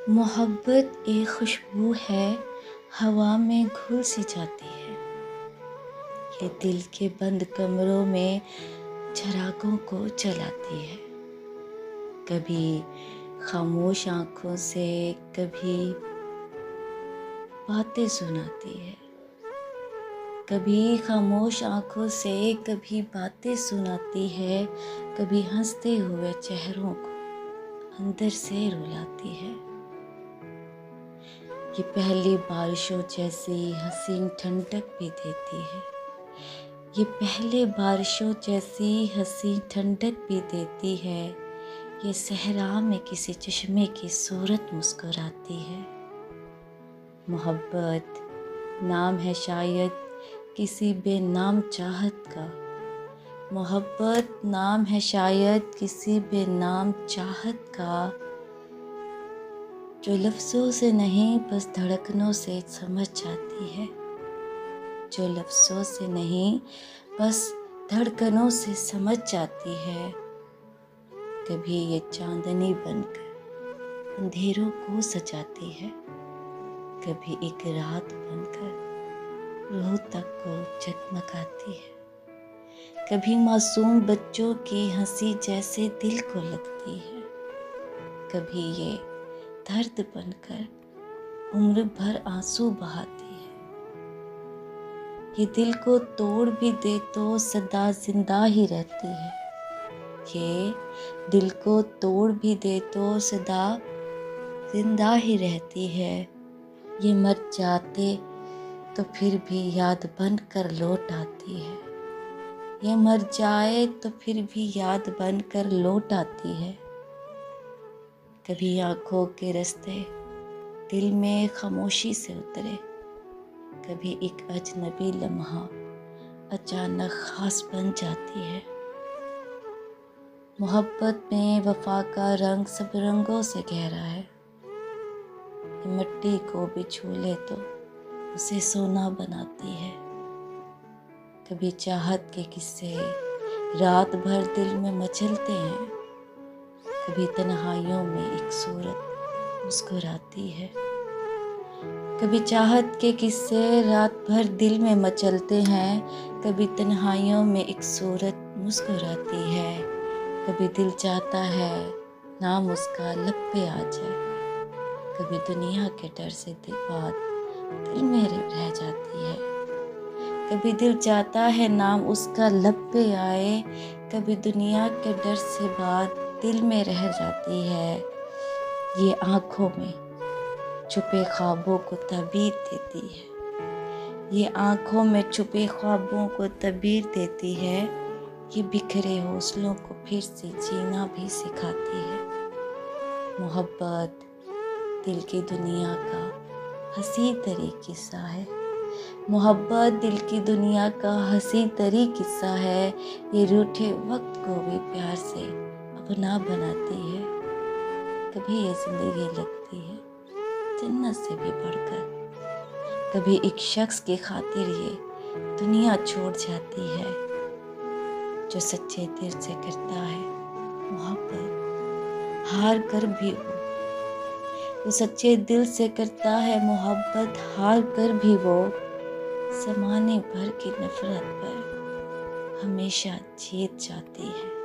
मोहब्बत एक खुशबू है, हवा में घुल सी जाती है। ये दिल के बंद कमरों में चिरागों को जलाती है। कभी खामोश आँखों से कभी बातें सुनाती है। कभी खामोश आँखों से कभी बातें सुनाती है। कभी हंसते हुए चेहरों को अंदर से रुलाती है। ये पहली बारिशों जैसी हसीन ठंडक भी देती है। ये पहले बारिशों जैसी हसीन ठंडक भी देती है। ये सहरा में किसी चश्मे की सूरत मुस्कुराती है। मोहब्बत नाम है शायद किसी बेनाम चाहत का। मोहब्बत नाम है शायद किसी बेनाम चाहत का, जो लफ्ज़ों से नहीं बस धड़कनों से समझ जाती है। जो लफ्ज़ों से नहीं बस धड़कनों से समझ जाती है। कभी ये चांदनी बनकर अंधेरों को सजाती है। कभी एक रात बनकर रूह तक को जगमगाती है। कभी मासूम बच्चों की हंसी जैसे दिल को लगती है। कभी ये दर्द बनकर उम्र भर आंसू बहाती है। ये दिल को तोड़ भी दे तो सदा जिंदा ही रहती है। ये दिल को तोड़ भी दे तो सदा जिंदा ही रहती है। ये मर जाते तो फिर भी याद बन कर लौट आती है। ये मर जाए तो फिर भी याद बन कर लौट आती है। कभी आँखों के रास्ते दिल में खामोशी से उतरे। कभी एक अजनबी लम्हा अचानक खास बन जाती है। मोहब्बत में वफा का रंग सब रंगों से गहरा है। ये मिट्टी को भी छू ले तो उसे सोना बनाती है। कभी चाहत के किस्से रात भर दिल में मचलते हैं। कभी तन्हाइयों में एक सूरत मुस्कुराती है। कभी चाहत के किस्से रात भर दिल में मचलते हैं। कभी तन्हाइयों में एक सूरत मुस्कुराती है। कभी दिल चाहता है नाम उसका लब पे आ जाए। कभी दुनिया के डर से बात दिल में रह जाती है। कभी दिल चाहता है नाम उसका लब पे आए। कभी दुनिया के डर से बात दिल में रह जाती है। ये आँखों में छुपे ख्वाबों को तबीर देती है। ये आँखों में छुपे ख्वाबों को तबीर देती है। ये बिखरे हौसलों को फिर से जीना भी सिखाती है। मोहब्बत दिल की दुनिया का हंसी तरी किस्सा है। मोहब्बत दिल की दुनिया का हंसी तरी किस्सा है। ये रूठे वक्त को भी प्यार से अपना बनाती है। कभी ये जिंदगी लगती है जन्नत से भी बढ़कर। कभी एक शख्स की खातिर ये दुनिया छोड़ जाती है। जो सच्चे दिल से करता है मोहब्बत हार कर भी वो सच्चे दिल से करता है मोहब्बत हार कर भी वो ज़माने भर की नफरत पर हमेशा जीत जाती है।